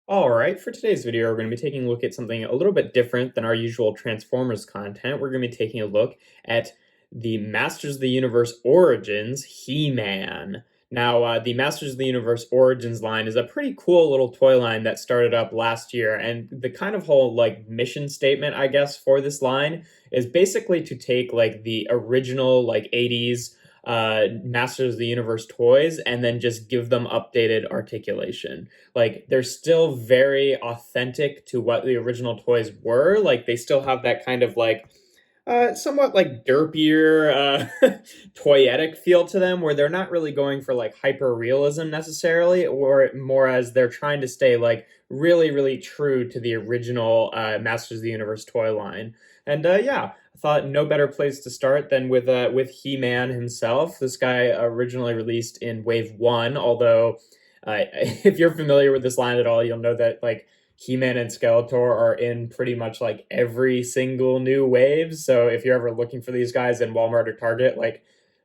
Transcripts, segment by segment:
All right, for today's video, we're going to be taking a look at something a little bit different than our usual Transformers content. We're going to be taking a look at the Masters of the Universe Origins He-Man. Now, the Masters of the Universe Origins line is a pretty cool little toy line that started up last year, and the kind of whole like mission statement, I guess, for this line is basically to take like the original like 80s Masters of the Universe toys and then just give them updated articulation. Like they're still very authentic to what the original toys were. Like they still have that kind of like somewhat like derpier, toyetic feel to them, where they're not really going for like hyper realism necessarily, or more as they're trying to stay like really, really true to the original Masters of the Universe toy line. And yeah, I thought no better place to start than with He-Man himself. This guy originally released in Wave One, although if you're familiar with this line at all, you'll know that like He-Man and Skeletor are in pretty much like every single new wave. So if you're ever looking for these guys in Walmart or Target, like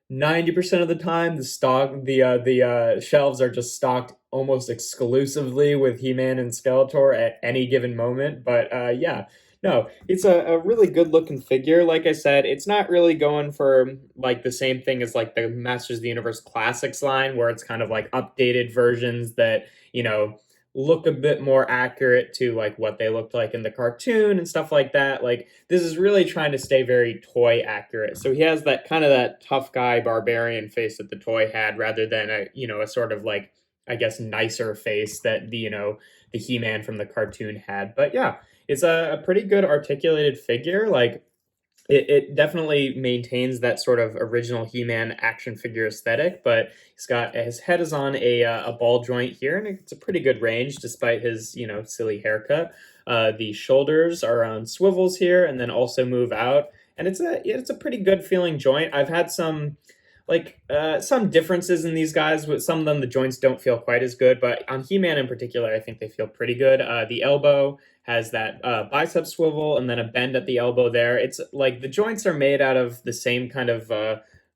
90% of the time the shelves are just stocked almost exclusively with He-Man and Skeletor at any given moment. But yeah, no, it's a really good looking figure. Like I said, it's not really going for like the same thing as like the Masters of the Universe Classics line, where it's kind of like updated versions that, look a bit more accurate to like what they looked like in the cartoon and stuff like that. Like this is really trying to stay very toy accurate. So he has that kind of that tough guy barbarian face that the toy had, rather than a sort of like, I guess, nicer face that the He-Man from the cartoon had. But yeah, it's a pretty good articulated figure. Like it definitely maintains that sort of original He-Man action figure aesthetic, but he's got his head is on a ball joint here, and it's a pretty good range despite his silly haircut. The shoulders are on swivels here, and then also move out, and it's a pretty good feeling joint. I've had some differences in these guys. With some of them, the joints don't feel quite as good, but on He-Man in particular, I think they feel pretty good. The elbow has that bicep swivel and then a bend at the elbow there. It's like the joints are made out of the same kind of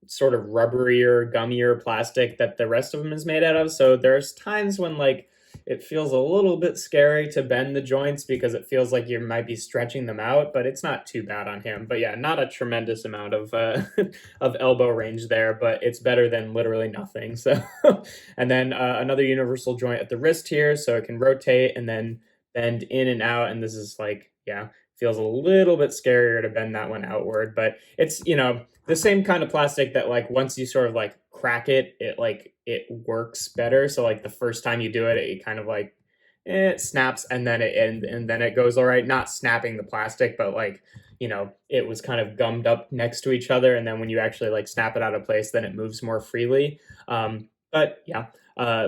sort of rubberier, gummier plastic that the rest of them is made out of. So there's times when like it feels a little bit scary to bend the joints because it feels like you might be stretching them out, but it's not too bad on him. But yeah, not a tremendous amount of of elbow range there, but it's better than literally nothing. So, and then another universal joint at the wrist here, so it can rotate and then bend in and out. And this is like, yeah, feels a little bit scarier to bend that one outward, but it's the same kind of plastic that like once you sort of like crack it, it works better. So like the first time you do it, it kind of like it snaps and then and then it goes all right. Not snapping the plastic, but like it was kind of gummed up next to each other, and then when you actually like snap it out of place, then it moves more freely. But yeah,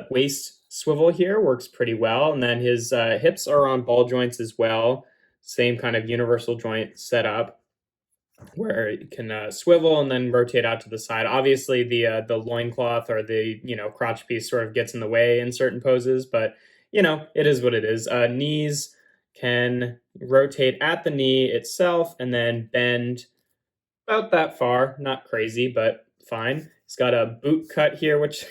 waist swivel here works pretty well, and then his hips are on ball joints as well. Same kind of universal joint setup where it can swivel and then rotate out to the side. Obviously, the loincloth or the crotch piece sort of gets in the way in certain poses, but it is what it is. Knees can rotate at the knee itself and then bend about that far. Not crazy, but fine. It's got a boot cut here, which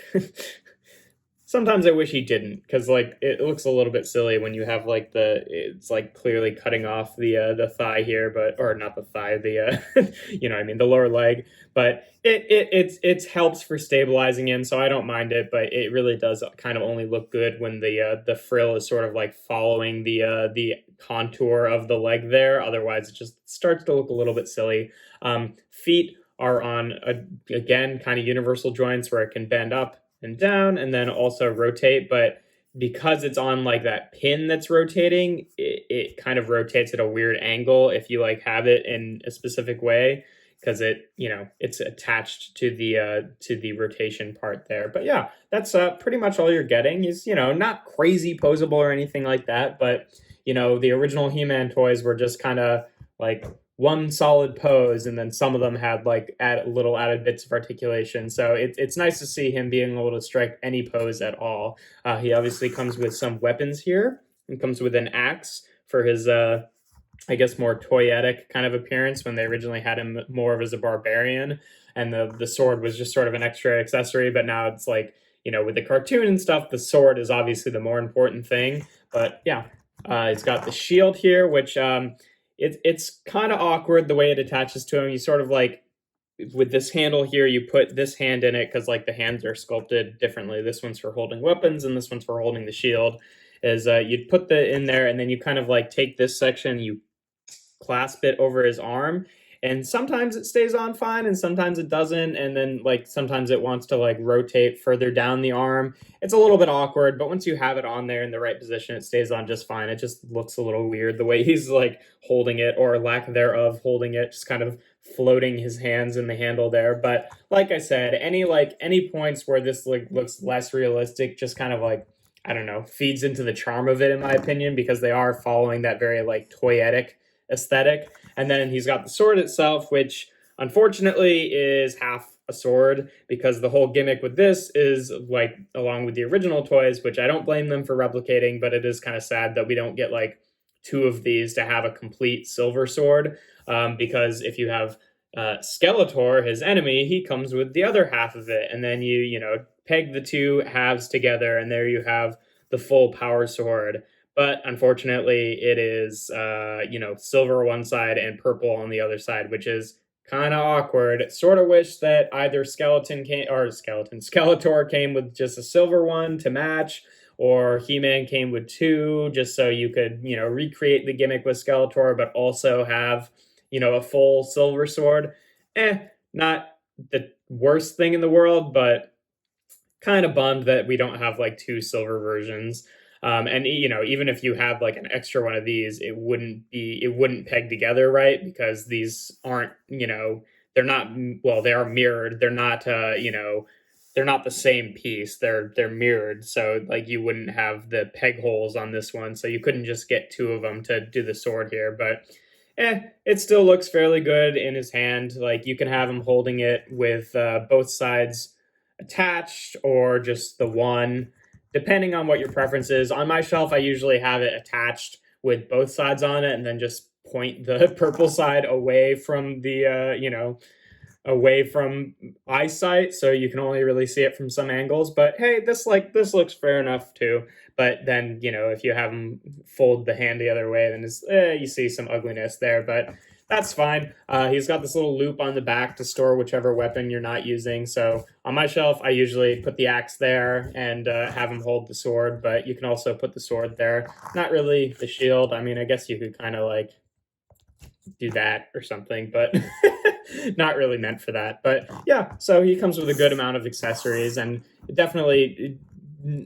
sometimes I wish he didn't, because like it looks a little bit silly when you have like it's like clearly cutting off the thigh here, but or not the thigh, the what I mean, the lower leg. But it helps for stabilizing him, so I don't mind it. But it really does kind of only look good when the frill is sort of like following the contour of the leg there. Otherwise, it just starts to look a little bit silly. Feet are on again kind of universal joints where it can bend up and down and then also rotate, but because it's on like that pin that's rotating, it kind of rotates at a weird angle if you like have it in a specific way, because it's attached to the rotation part there. But yeah, that's pretty much all you're getting. Is not crazy posable or anything like that, but the original He-Man toys were just kind of like one solid pose, and then some of them had like little added bits of articulation. So it's nice to see him being able to strike any pose at all. He obviously comes with some weapons here. He comes with an axe for his I guess more toyetic kind of appearance, when they originally had him more of as a barbarian, and the sword was just sort of an extra accessory. But now it's like with the cartoon and stuff, the sword is obviously the more important thing. But yeah, he's got the shield here, which it's kind of awkward the way it attaches to him. You sort of like with this handle here, you put this hand in it because like the hands are sculpted differently. This one's for holding weapons, and this one's for holding the shield. Is you'd put the in there, and then you kind of like take this section, you clasp it over his arm, and sometimes it stays on fine and sometimes it doesn't, and then like sometimes it wants to like rotate further down the arm. It's a little bit awkward, but once you have it on there in the right position, it stays on just fine. It just looks a little weird the way he's like holding it, or lack thereof holding it, just kind of floating his hands in the handle there. But like I said, any points where this like looks less realistic just kind of like, I don't know, feeds into the charm of it, in my opinion, because they are following that very like toyetic aesthetic. And then he's got the sword itself, which unfortunately is half a sword, because the whole gimmick with this is like, along with the original toys, which I don't blame them for replicating, but it is kind of sad that we don't get like two of these to have a complete silver sword, because if you have Skeletor, his enemy, he comes with the other half of it, and then you know, peg the two halves together, and there you have the full power sword. But unfortunately, it is, you know, silver one side and purple on the other side, which is kind of awkward. Sort of wish that either Skeletor came with just a silver one to match, or He-Man came with two, just so you could, you know, recreate the gimmick with Skeletor, but also have, you know, a full silver sword. Not the worst thing in the world, but kind of bummed that we don't have like two silver versions. And you know, even if you have like an extra one of these, it wouldn't peg together right, because these aren't, you know, they're not, well, they are mirrored. They're not, you know, they're not the same piece. They're mirrored. So like you wouldn't have the peg holes on this one. So you couldn't just get two of them to do the sword here. But it still looks fairly good in his hand. Like you can have him holding it with both sides attached, or just the one, depending on what your preference is. On my shelf, I usually have it attached with both sides on it, and then just point the purple side away from the, you know, away from eyesight, so you can only really see it from some angles. But hey, this looks fair enough too. But then, you know, if you have them fold the hand the other way, then you see some ugliness there. But that's fine. He's got this little loop on the back to store whichever weapon you're not using. So on my shelf, I usually put the axe there and have him hold the sword, but you can also put the sword there. Not really the shield. I mean, I guess you could kind of like do that or something, but not really meant for that. But yeah, so he comes with a good amount of accessories, and definitely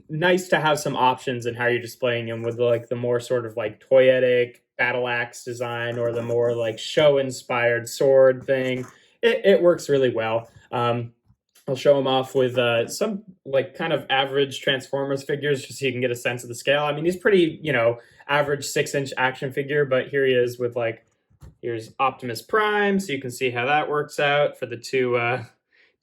nice to have some options in how you're displaying him, with like the more sort of like toyetic battle axe design, or the more like show inspired sword thing. It works really well. I'll show him off with some like kind of average Transformers figures, just so you can get a sense of the scale. I mean, he's pretty, you know, average 6-inch action figure, but here he is with like, here's Optimus Prime, so you can see how that works out for the two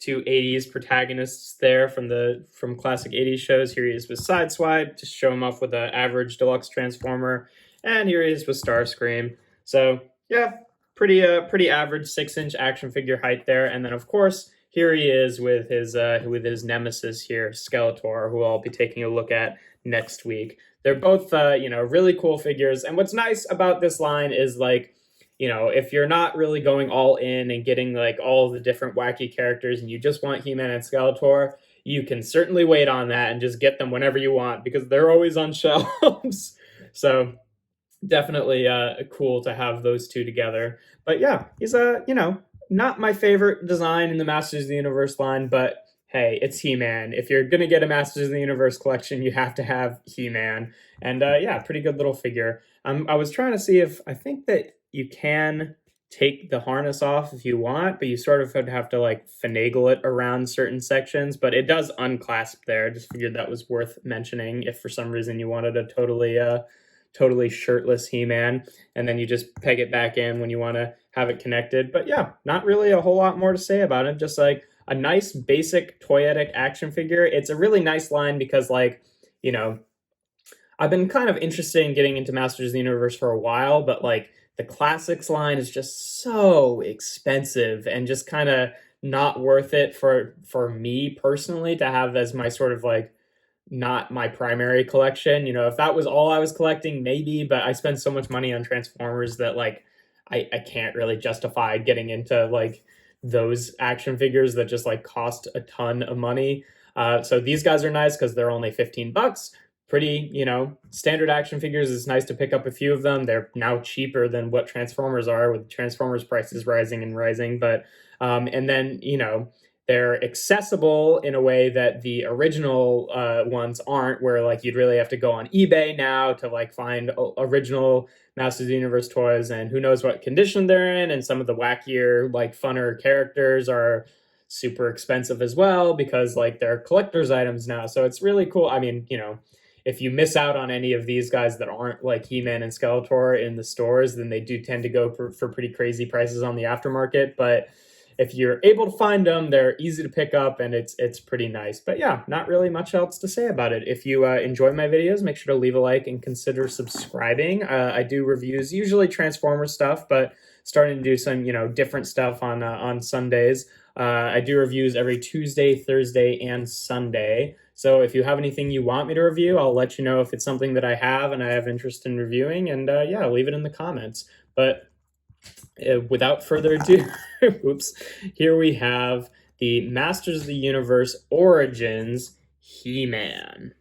80s protagonists there from classic 80s shows. Here he is with Sideswipe, to show him off with an average deluxe Transformer, and here he is with Starscream. So yeah, pretty average 6-inch action figure height there. And then of course here he is with his nemesis here, Skeletor, who I'll be taking a look at next week. They're both you know, really cool figures. And what's nice about this line is, like, you know, if you're not really going all in and getting like all the different wacky characters, and you just want He-Man and Skeletor, you can certainly wait on that and just get them whenever you want, because they're always on shelves. So definitely cool to have those two together. But yeah, he's you know, not my favorite design in the Masters of the Universe line, but hey, it's He-Man. If you're gonna get a Masters of the Universe collection, you have to have He-Man. And yeah, pretty good little figure. I was trying to see if, I think that you can take the harness off if you want, but you sort of would have to like finagle it around certain sections, but it does unclasp there. I just figured that was worth mentioning if for some reason you wanted a totally shirtless He-Man, and then you just peg it back in when you want to have it connected. But yeah, not really a whole lot more to say about it. Just like a nice basic toyetic action figure. It's a really nice line because, like, you know, I've been kind of interested in getting into Masters of the Universe for a while, but like the classics line is just so expensive and just kind of not worth it for me personally to have as my sort of like not my primary collection. You know, if that was all I was collecting, maybe, but I spend so much money on Transformers that like I can't really justify getting into like those action figures that just like cost a ton of money. So these guys are nice because they're only 15 bucks. Pretty, you know, standard action figures. It's nice to pick up a few of them. They're now cheaper than what Transformers are, with Transformers prices rising and rising. But and then, you know, they're accessible in a way that the original ones aren't, where like you'd really have to go on eBay now to like find original Masters of the Universe toys, and who knows what condition they're in. And some of the wackier, like funner characters are super expensive as well because like they're collector's items now. So it's really cool. I mean, you know, if you miss out on any of these guys that aren't like He-Man and Skeletor in the stores, then they do tend to go for pretty crazy prices on the aftermarket. But if you're able to find them, they're easy to pick up, and it's pretty nice. But yeah, not really much else to say about it. If you enjoy my videos, make sure to leave a like and consider subscribing. I do reviews, usually Transformer stuff, but starting to do some, you know, different stuff on Sundays. I do reviews every Tuesday, Thursday, and Sunday. So if you have anything you want me to review, I'll let you know if it's something that I have and I have interest in reviewing. And yeah, leave it in the comments. But without further ado, oops, here we have the Masters of the Universe Origins He-Man.